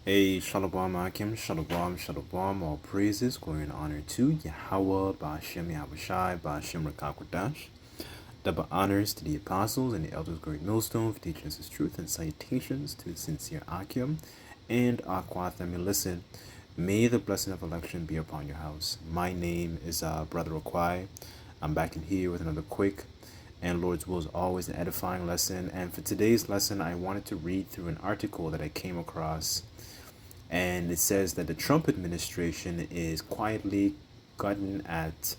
Hey, Shalom Akim, Shalom, Shalom, all praises, glory and honor to Yahweh, Ba'ashem Yahushai, Ba'ashem Rakakwadash. Double honors to the apostles and the elders, great millstone, for teaching us his truth, and salutations to the sincere Akim and Aquath. And listen, may the blessing of election be upon your house. My name is Brother Akwai. I'm back in here with another quick and Lord's will is always an edifying lesson. And for today's lesson, I wanted to read through an article that I came across, and it says that the Trump administration is quietly cutting at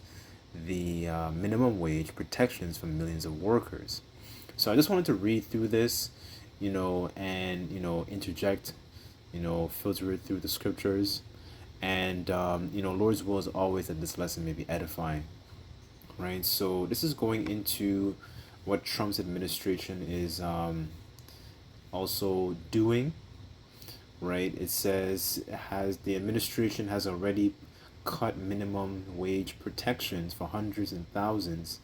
the minimum wage protections for millions of workers. So I just wanted to read through this, and interject, filter it through the scriptures, and Lord's will is always that this lesson may be edifying, right? So this is going into what Trump's administration is also doing, right? It says has the administration has already cut minimum wage protections for hundreds and thousands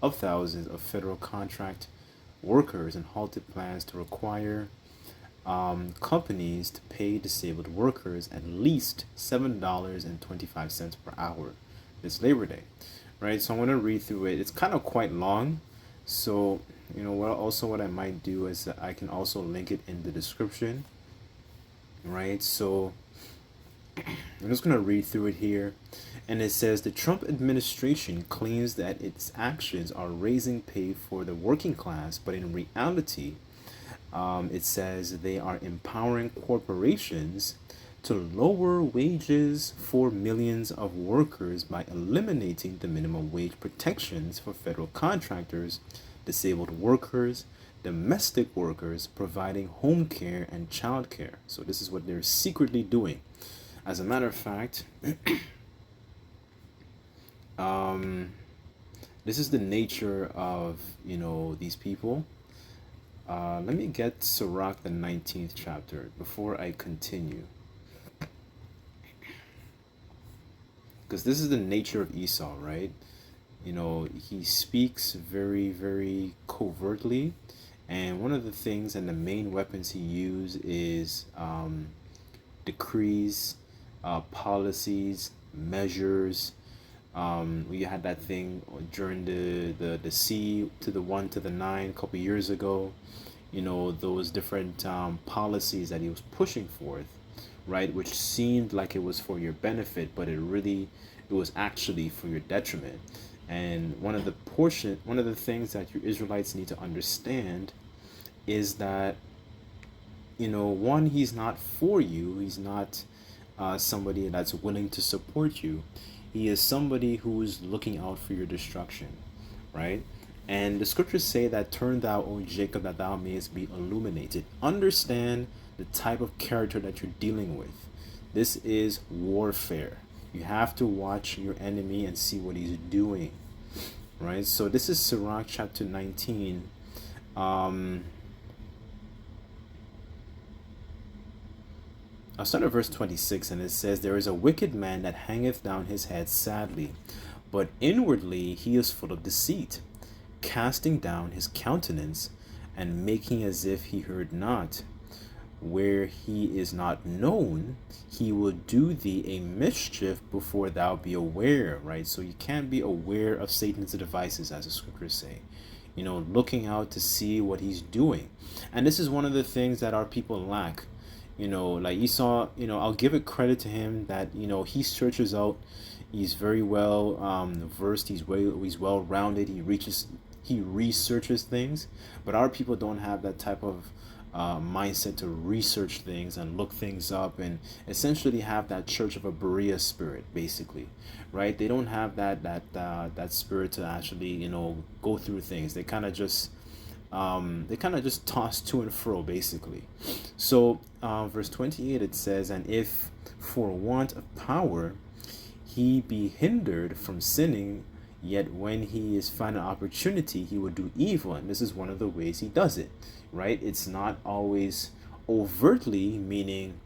of federal contract workers and halted plans to require companies to pay disabled workers at least $7.25 per hour this Labor Day, right? So I'm going to read through it. It's kind of quite long, so what I might do is that I can also link it in the description, right? So I'm just going to read through it here. And it says the Trump administration claims that its actions are raising pay for the working class, but in reality, it says they are empowering corporations to lower wages for millions of workers by eliminating the minimum wage protections for federal contractors, disabled workers, domestic workers providing home care and child care. So this is what they're secretly doing. As a matter of fact, this is the nature of these people. Let me get Sirach the 19th chapter before I continue, because this is the nature of Esau, right? He speaks very, very covertly, and one of the things and the main weapons he uses is decrees, policies, measures. We had that thing during the C to the 1 to the 9 a couple years ago. Those different policies that he was pushing forth, right, which seemed like it was for your benefit, but it was actually for your detriment. And one of the things that you Israelites need to understand is that one, he's not for you. He's not somebody that's willing to support you. He is somebody who is looking out for your destruction, right? And the scriptures say that turn thou, O Jacob, that thou mayest be illuminated. Understand the type of character that you're dealing with. This is warfare. You have to watch your enemy and see what he's doing, right? So this is Sirach chapter 19. I'll start at verse 26, and it says, there is a wicked man that hangeth down his head sadly, but inwardly he is full of deceit, casting down his countenance, and making as if he heard not. Where he is not known, he will do thee a mischief before thou be aware, right? So you can't be aware of Satan's devices, as the scriptures say. Looking out to see what he's doing. And this is one of the things that our people lack. Like Esau, I'll give it credit to him that, he searches out, he's very well versed, he's well rounded, he researches things, but our people don't have that type of mindset to research things and look things up, and essentially have that Church of a Berea spirit, basically, right? They don't have that spirit to actually, go through things. They kind of just toss to and fro, basically. So verse 28, it says, and if for want of power he be hindered from sinning, yet when he is found an opportunity he will do evil. And this is one of the ways he does it, right? It's not always overtly, meaning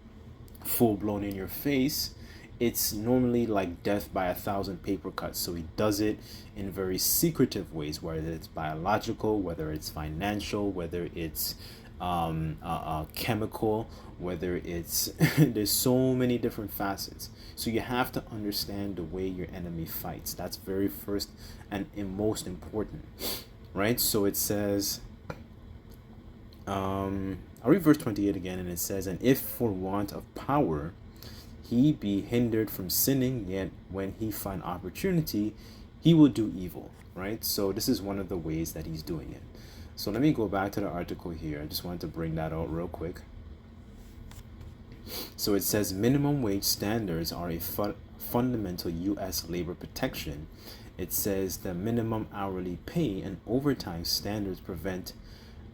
full-blown in your face. It's normally like death by 1,000 paper cuts. So he does it in very secretive ways, whether it's biological, whether it's financial, whether it's chemical, whether it's there's so many different facets. So you have to understand the way your enemy fights. That's very first and most important, right? So it says, I'll read verse 28 again, and it says, "And if for want of power he be hindered from sinning, yet when he find opportunity, he will do evil." Right? So this is one of the ways that he's doing it. So let me go back to the article here. I just wanted to bring that out real quick. So it says minimum wage standards are a fundamental U.S. labor protection. It says the minimum hourly pay and overtime standards prevent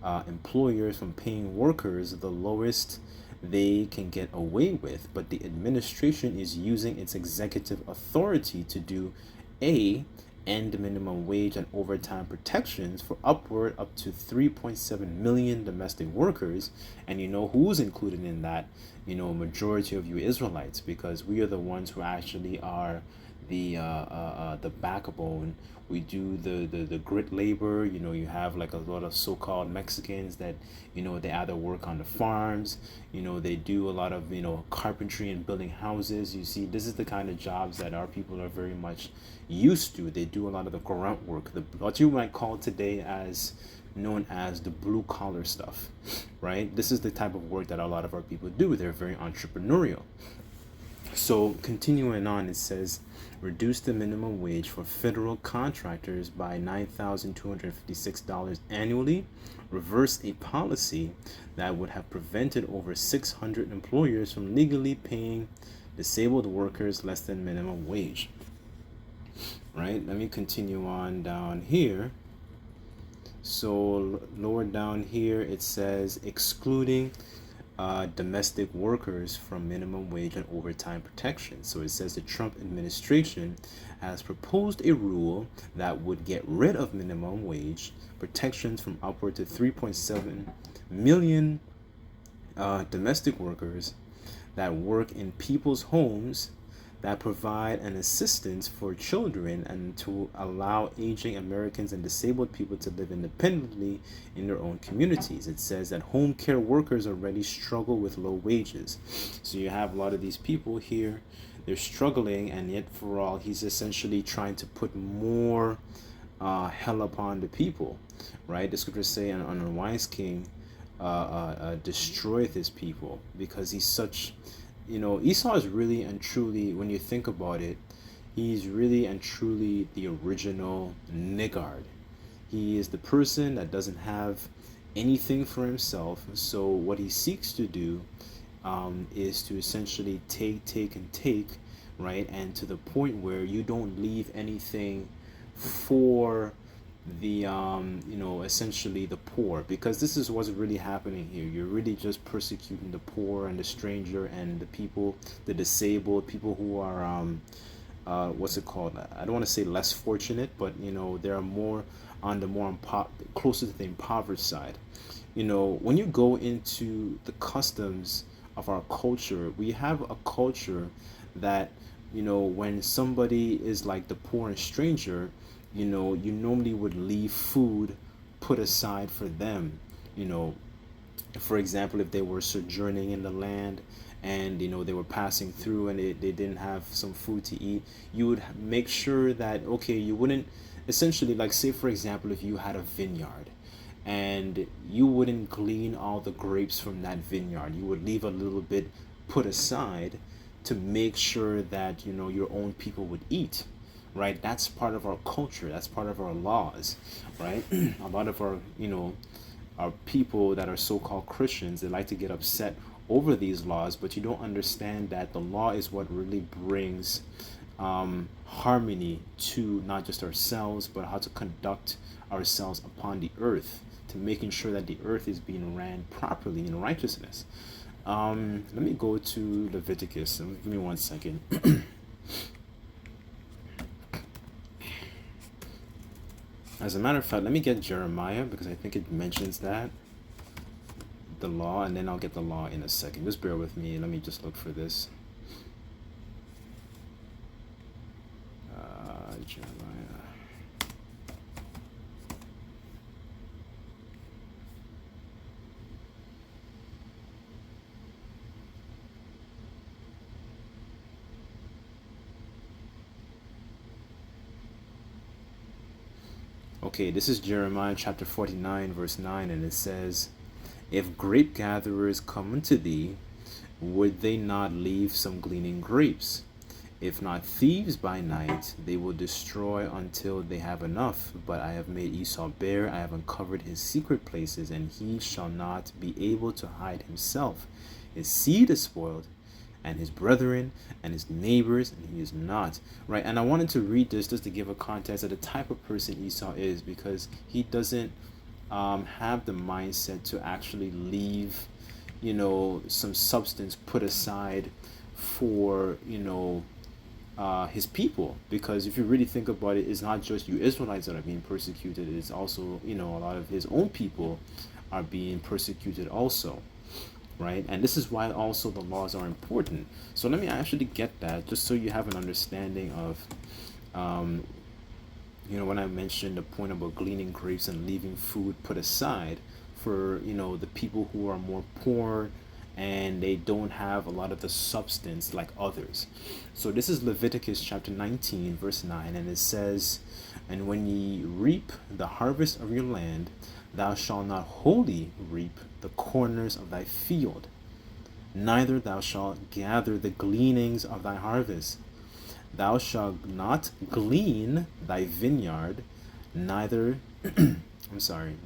employers from paying workers the lowest they can get away with, but the administration is using its executive authority to do a end minimum wage and overtime protections for upward up to 3.7 million domestic workers. And you know who's included in that? You know, majority of you Israelites, because we are the ones who actually are the backbone. We do the grit labor. You know, you have like a lot of so-called Mexicans that, you know, they either work on the farms, you know, they do a lot of, you know, carpentry and building houses. You see, this is the kind of jobs that our people are very much used to. They do a lot of the grunt work, the what you might call today as known as the blue collar stuff, right? This is the type of work that a lot of our people do. They're very entrepreneurial. So continuing on, it says reduce the minimum wage for federal contractors by $9,256 annually, reverse a policy that would have prevented over 600 employers from legally paying disabled workers less than minimum wage. Right? Let me continue on down here. So lower down here it says excluding domestic workers from minimum wage and overtime protection. So it says the Trump administration has proposed a rule that would get rid of minimum wage protections from upward to 3.7 million domestic workers that work in people's homes, that provide an assistance for children, and to allow aging Americans and disabled people to live independently in their own communities. It says that home care workers already struggle with low wages. So you have a lot of these people here, they're struggling, and yet for all, he's essentially trying to put more hell upon the people, right? The scriptures say on a wise king destroyeth his people, because he's such, you know, Esau is really and truly, when you think about it, he's really and truly the original niggard. He is the person that doesn't have anything for himself. So what he seeks to do is to essentially and take, right? And to the point where you don't leave anything for the you know, essentially the poor, because this is what's really happening here. You're really just persecuting the poor and the stranger and the people, the disabled people who are what's it called, I don't want to say less fortunate, but you know, there are more on the more closer to the impoverished side. You know, when you go into the customs of our culture, we have a culture that, you know, when somebody is like the poor and stranger, you know, you normally would leave food put aside for them. You know, for example, if they were sojourning in the land and, you know, they were passing through and they didn't have some food to eat, you would make sure that, okay, you wouldn't essentially, like, say for example, if you had a vineyard and you wouldn't glean all the grapes from that vineyard, you would leave a little bit put aside to make sure that, you know, your own people would eat, right? That's part of our culture, that's part of our laws, right? A lot of our, you know, our people that are so-called Christians, they like to get upset over these laws, but you don't understand that the law is what really brings harmony to not just ourselves, but how to conduct ourselves upon the earth, to making sure that the earth is being ran properly in righteousness. Let me go to Leviticus. Give me 1 second. As a matter of fact, let me get Jeremiah, because I think it mentions that, the law, and then I'll get the law in a second. Just bear with me. Let me just look for this. Jeremiah. Okay, this is Jeremiah chapter 49, verse 9, and it says, If grape gatherers come unto thee, would they not leave some gleaning grapes? If not thieves by night, they will destroy until they have enough. But I have made Esau bare, I have uncovered his secret places, and he shall not be able to hide himself. His seed is spoiled, and his brethren, and his neighbors, and he is not. Right? And I wanted to read this just to give a context of the type of person Esau is, because he doesn't have the mindset to actually leave, some substance put aside for, his people. Because if you really think about it, it's not just you Israelites that are being persecuted, it's also, a lot of his own people are being persecuted also, right? And this is why also the laws are important. So let me actually get that, just so you have an understanding of, when I mentioned the point about gleaning grapes and leaving food put aside for, the people who are more poor and they don't have a lot of the substance like others. So this is Leviticus chapter 19, verse 9, and it says, And when ye reap the harvest of your land, thou shalt not wholly reap the corners of thy field, neither thou shalt gather the gleanings of thy harvest. Thou shalt not glean thy vineyard, neither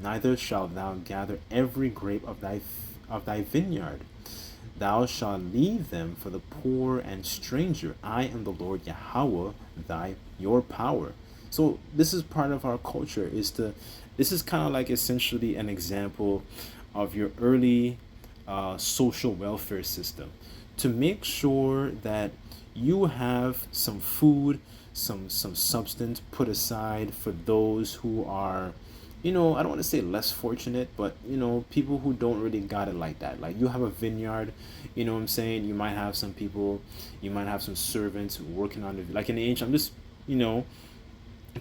neither shalt thou gather every grape of thy vineyard. Thou shalt leave them for the poor and stranger. I am the Lord Yahweh, your power. So this is part of our culture. This is kind of like essentially an example of your early social welfare system, to make sure that you have some food, some substance put aside for those who are, I don't want to say less fortunate, but people who don't really got it like that. Like, you have a vineyard, what I'm saying? You might have some people, you might have some servants working on it. Like in the ancient, I'm just,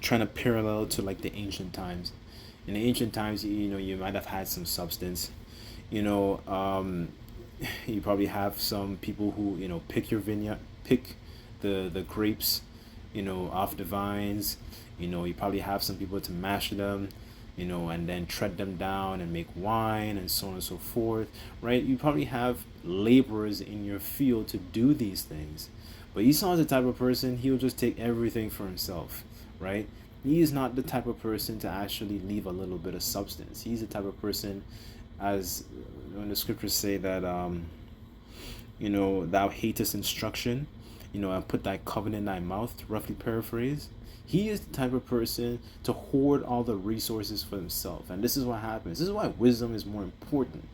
trying to parallel to like the ancient times. In the ancient times, you might have had some substance, you know, um, you probably have some people who, pick your vineyard, pick the grapes, off the vines. You probably have some people to mash them, and then tread them down and make wine and so on and so forth, right? You probably have laborers in your field to do these things. But Esau is the type of person, he'll just take everything for himself, right? He is not the type of person to actually leave a little bit of substance. He's the type of person, as when the scriptures say that, thou hatest instruction, and put thy covenant in thy mouth, to roughly paraphrase. He is the type of person to hoard all the resources for himself. And this is what happens. This is why wisdom is more important,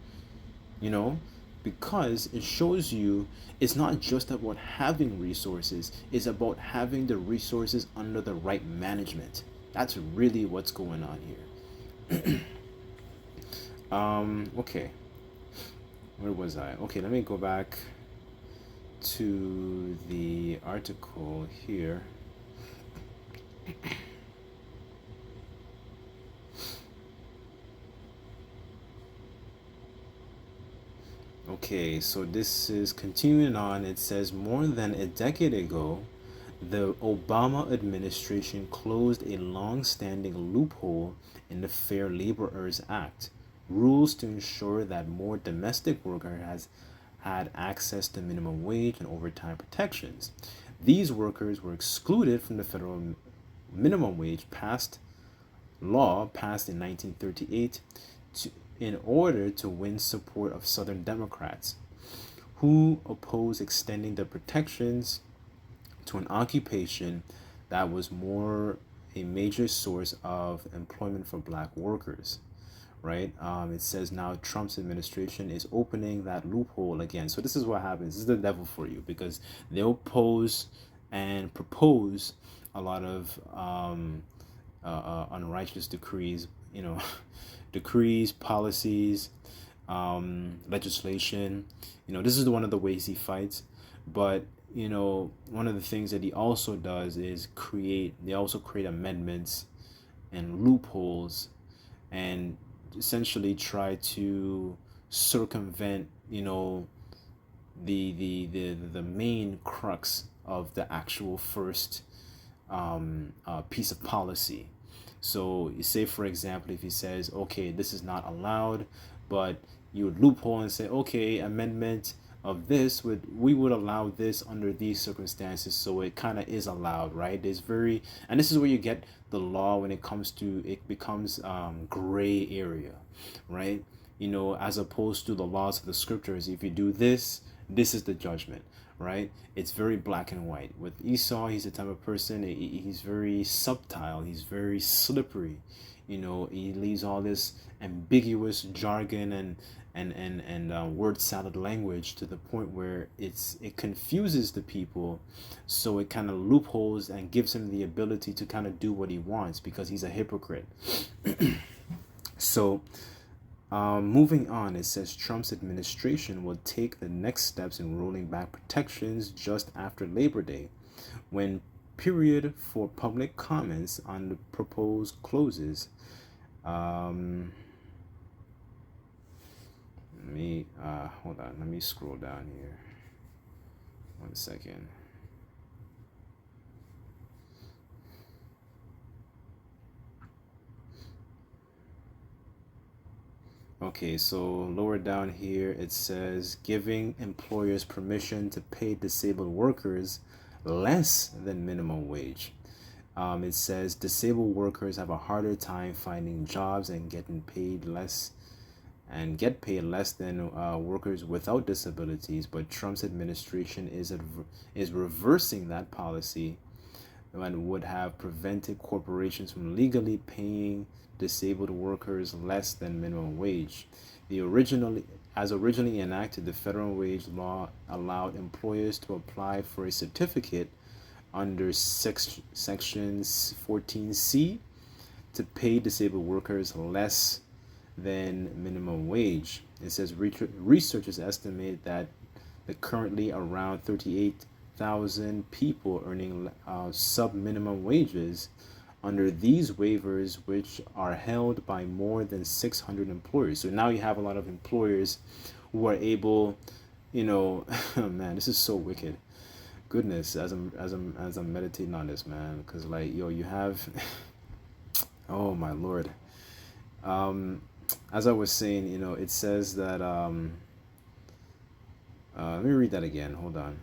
you know, because it shows you it's not just about having resources, it's about having the resources under the right management. That's really what's going on here. Okay. Where was I? Okay, let me go back to the article here. Okay, so this is continuing on. It says, more than a decade ago, the Obama administration closed a long standing loophole in the Fair Laborers Act, rules to ensure that more domestic workers has had access to minimum wage and overtime protections. These workers were excluded from the federal minimum wage law passed in 1938 in order to win support of Southern Democrats, who opposed extending the protections to an occupation that was more a major source of employment for black workers. Right? It says now Trump's administration is opening that loophole again. So this is what happens. This is the devil for you, because they'll pose and propose a lot of unrighteous decrees, decrees, policies, legislation. This is one of the ways he fights. But one of the things that he also does is they also create amendments and loopholes, and essentially try to circumvent, the main crux of the actual first piece of policy. So you say, for example, if he says, okay, this is not allowed, but you would loophole and say, okay, amendment of this would, we would allow this under these circumstances, so it kind of is allowed, right? There's very, and this is where you get the law when it comes to, it becomes gray area, right? You know, as opposed to the laws of the scriptures, if you do this, this is the judgment, right? It's very black and white. With Esau, he's the type of person, he's very subtle, he's very slippery. You know, he leaves all this ambiguous jargon and word salad language to the point where it confuses the people, so it kind of loopholes and gives him the ability to kind of do what he wants because he's a hypocrite. So moving on, it says Trump's administration will take the next steps in rolling back protections just after Labor Day, when period for public comments on the proposed closes. Let me hold on. Let me scroll down here. 1 second. Okay, so lower down here it says giving employers permission to pay disabled workers less than minimum wage. It says disabled workers have a harder time finding jobs and getting paid less and get paid less than workers without disabilities, but Trump's administration is reversing that policy and would have prevented corporations from legally paying disabled workers less than minimum wage. As originally enacted, the federal wage law allowed employers to apply for a certificate under sections 14C to pay disabled workers less than minimum wage. It says researchers estimate that the currently around 38,000 people earning sub-minimum wages under these waivers, which are held by more than 600 employers. So now you have a lot of employers who are able, you know, man, this is so wicked. Goodness, as I'm meditating on this, man, because like, yo, you have, oh my Lord. As I was saying, you know, it says that let me read that again. Hold on.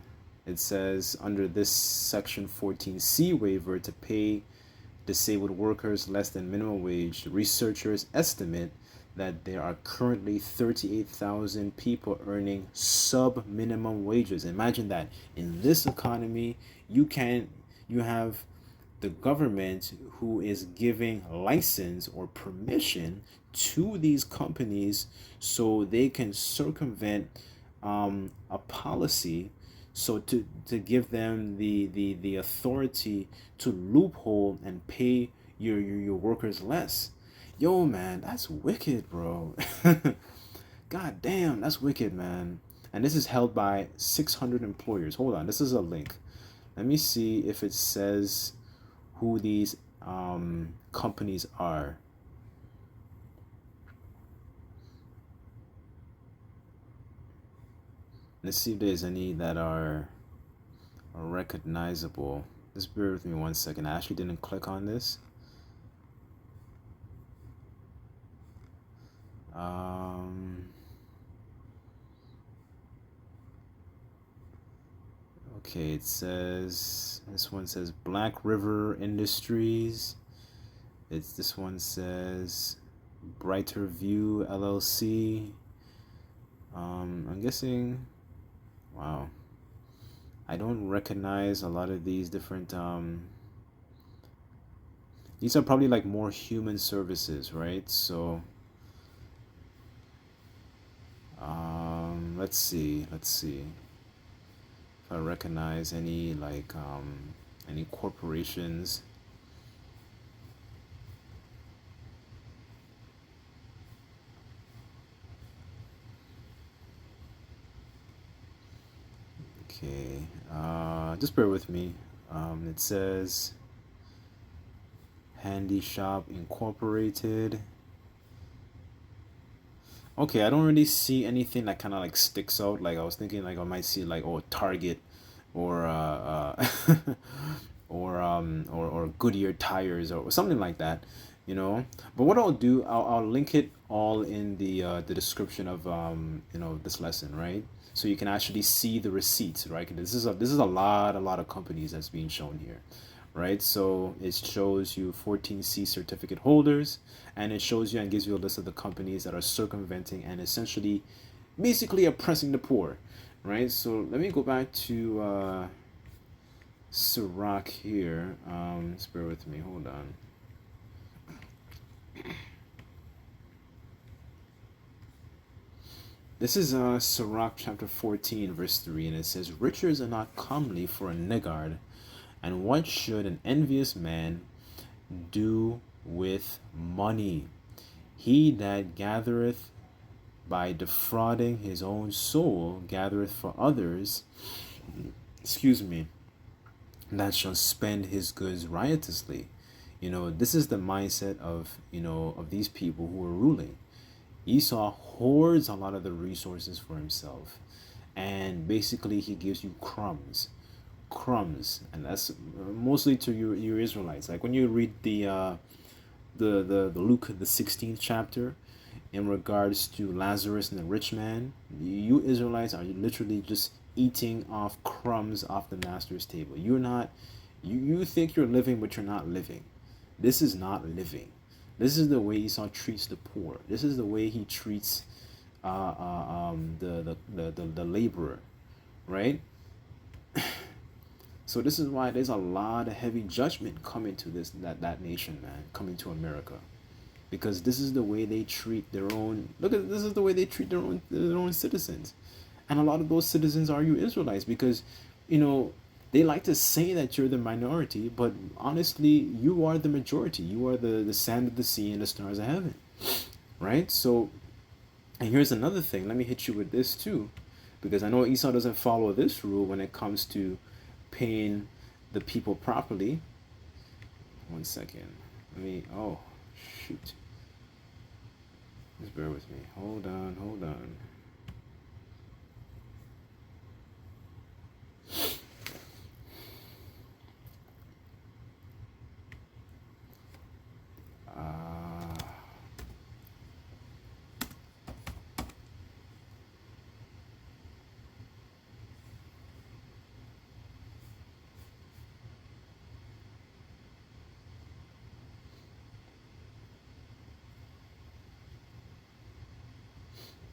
It says under this section 14C waiver to pay disabled workers less than minimum wage, researchers estimate that there are currently 38,000 people earning sub minimum wages. Imagine that in this economy, you have the government who is giving license or permission to these companies so they can circumvent a policy, so to give them the authority to loophole and pay your workers less. Yo, man, that's wicked, bro. God damn, that's wicked, man. And this is held by 600 employers. Hold on, this is a link. Let me see if it says who these companies are. Let's see if there's any that are recognizable. Just bear with me 1 second. I actually didn't click on this. Okay, it says, this one says Black River Industries. This one says Brighter View LLC. I'm guessing, wow, I don't recognize a lot of these different these are probably like more human services, right? So let's see if I recognize any like any corporations. Okay, just bear with me. It says Handy Shop Incorporated. Okay, I don't really see anything that kind of like sticks out. Like I was thinking, like I might see like, oh, Target, or or Goodyear tires or something like that. you know. But what I'll do, I'll link it all in the description of this lesson, right? So you can actually see the receipts, right? This is a lot of companies that's being shown here, right? So it shows you 14C certificate holders, and it shows you and gives you a list of the companies that are circumventing and essentially basically oppressing the poor, right? So let me go back to Sirach here. Just bear with me, hold on. This is Sirach chapter 14, verse 3, and it says, riches are not comely for a niggard, and what should an envious man do with money? He that gathereth by defrauding his own soul gathereth for others, excuse me, that shall spend his goods riotously. This is the mindset of these people who are ruling. Esau hoards a lot of the resources for himself, and basically he gives you crumbs, and that's mostly to your Israelites. Like when you read the Luke the 16th chapter, in regards to Lazarus and the rich man, you Israelites are literally just eating off crumbs off the master's table. You're not, you think you're living, but you're not living. This is not living. This is the way Esau treats the poor. This is the way he treats the laborer, right? So this is why there's a lot of heavy judgment coming to that nation, man, coming to America, because this is the way they treat their own. This is the way they treat their own citizens, and a lot of those citizens are you Israelites, because they like to say that you're the minority, but honestly, you are the majority. You are the sand of the sea and the stars of heaven, right? So, and here's another thing. Let me hit you with this too, because I know Esau doesn't follow this rule when it comes to paying the people properly. One second. Oh, shoot. Just bear with me. Hold on.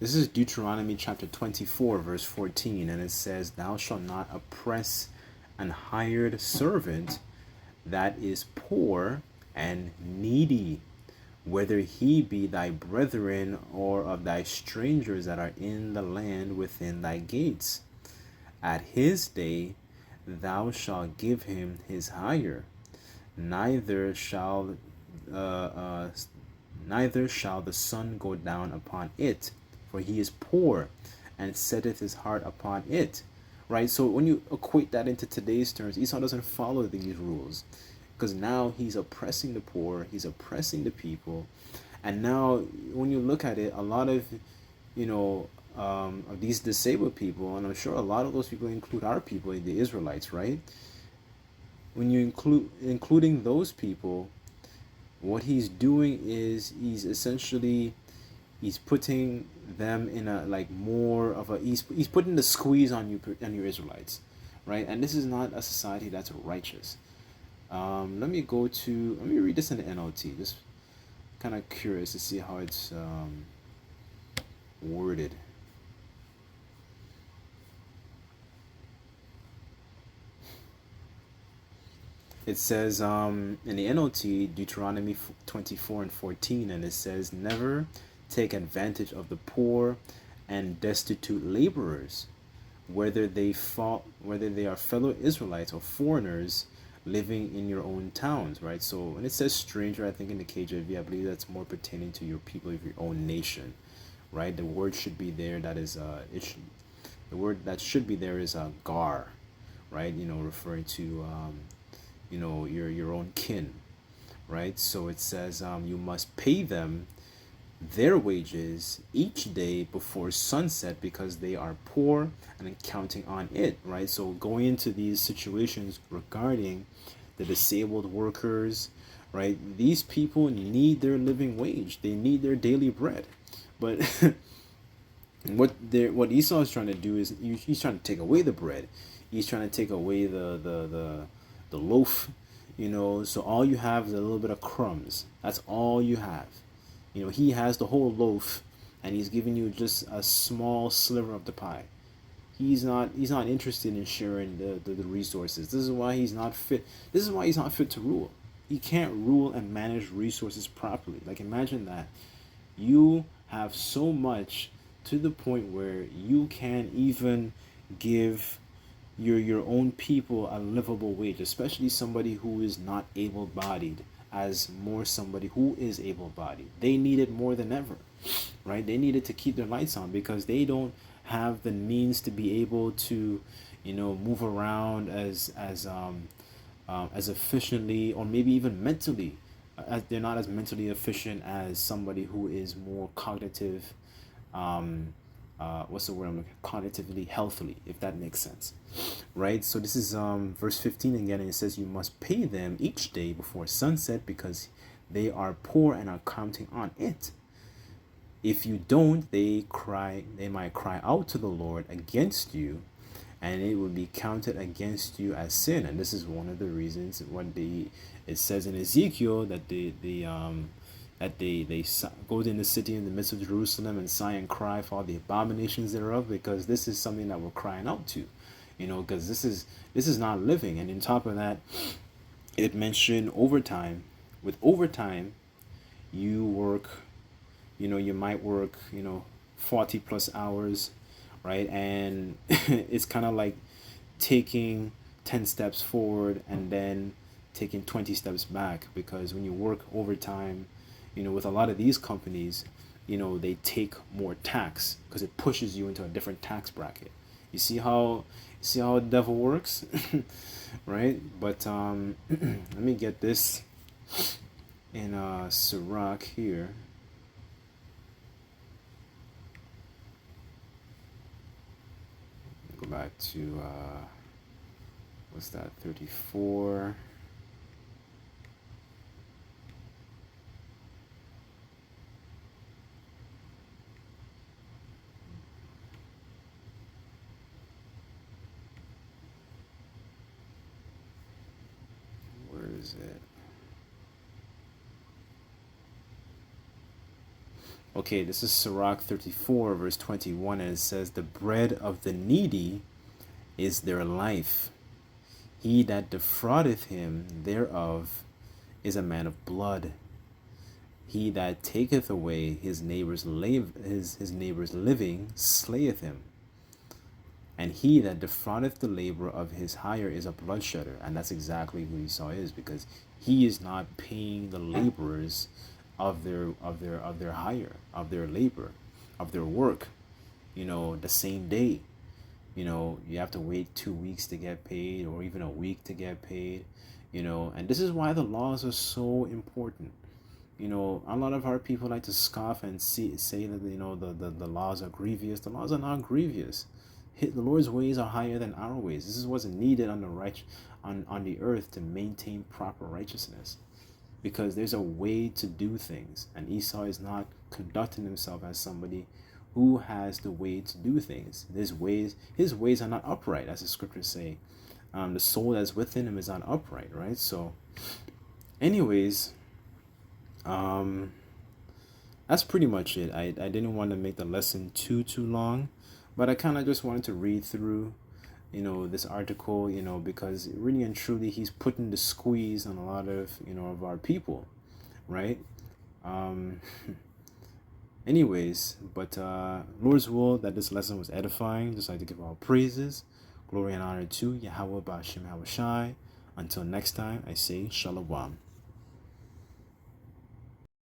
This is Deuteronomy chapter 24, verse 14, and it says, thou shalt not oppress an hired servant that is poor and needy, whether he be thy brethren or of thy strangers that are in the land within thy gates. At his day thou shalt give him his hire, neither shall the sun go down upon it, for he is poor, and setteth his heart upon it. Right? So when you equate that into today's terms, Esau doesn't follow these rules, because now he's oppressing the poor, he's oppressing the people. And now when you look at it, a lot of of these disabled people, and I'm sure a lot of those people include our people, the Israelites, right? When you including those people, what he's doing is he's putting them in a like more of a he's putting the squeeze on your Israelites, right? And this is not a society that's righteous. Let me read this in the NLT. Just kind of curious to see how it's worded. It says in the NLT, Deuteronomy 24 and 14, and it says, never take advantage of the poor and destitute laborers, whether they are fellow Israelites or foreigners living in your own towns, right? So when it says stranger, I think in the KJV, I believe that's more pertaining to your people of your own nation, right? The word should be there. That is the word that should be there is gar, right? Referring to your own kin, right? So it says you must pay them their wages each day before sunset, because they are poor and counting on it, right? So going into these situations regarding the disabled workers, right? These people need their living wage. They need their daily bread. But what Esau is trying to do is he's trying to take away the bread. He's trying to take away the loaf, so all you have is a little bit of crumbs. That's all you have. He has the whole loaf, and he's giving you just a small sliver of the pie. He's not interested in sharing the resources. This is why he's not fit. This is why he's not fit to rule. He can't rule and manage resources properly. Like, imagine that. You have so much to the point where you can't even give your own people a livable wage, especially somebody who is not able-bodied, as more somebody who is able-bodied. They need it more than ever, right? They need it to keep their lights on because they don't have the means to be able to, move around as efficiently, or maybe even mentally. They're not as mentally efficient as somebody who is more cognitive, what's the word I'm looking, cognitively healthily, if that makes sense, right? So this is verse 15 again, and it says, you must pay them each day before sunset because they are poor and are counting on it. If you don't, they might cry out to the Lord against you, and it will be counted against you as sin. And this is one of the reasons it says in Ezekiel that they go in the city in the midst of Jerusalem and sigh and cry for all the abominations thereof, because this is something that we're crying out to, because this is not living. And on top of that, it mentioned overtime. With overtime, you work, you might work 40 plus hours, right? And it's kind of like taking 10 steps forward and then taking 20 steps back, because when you work overtime, with a lot of these companies, they take more tax because it pushes you into a different tax bracket. You see how the devil works, right? But let me get this in Sirach here. Go back to what's that, 34. Where is it? Okay, this is Sirach 34, verse 21, and it says, the bread of the needy is their life. He that defraudeth him thereof is a man of blood. He that taketh away his neighbor's living slayeth him. And he that defraudeth the labor of his hire is a bloodshedder. And that's exactly who Esau is, because he is not paying the laborers of their hire, of their labor, of their work, the same day. You have to wait 2 weeks to get paid, or even a week to get paid, and this is why the laws are so important. A lot of our people like to scoff and say that, the laws are grievous. The laws are not grievous. The Lord's ways are higher than our ways. This is what's needed on the earth to maintain proper righteousness, because there's a way to do things, and Esau is not conducting himself as somebody who has the way to do things. His ways are not upright, as the scriptures say. The soul that's within him is not upright, right? So, anyways, that's pretty much it. I didn't want to make the lesson too long, but I kind of just wanted to read through, this article, because really and truly he's putting the squeeze on a lot of, of our people, right? Anyways, but Lord's will that this lesson was edifying. Just like to give all praises, glory and honor to Yahweh Ba'ashem Hawashai. Until next time, I say Shalom.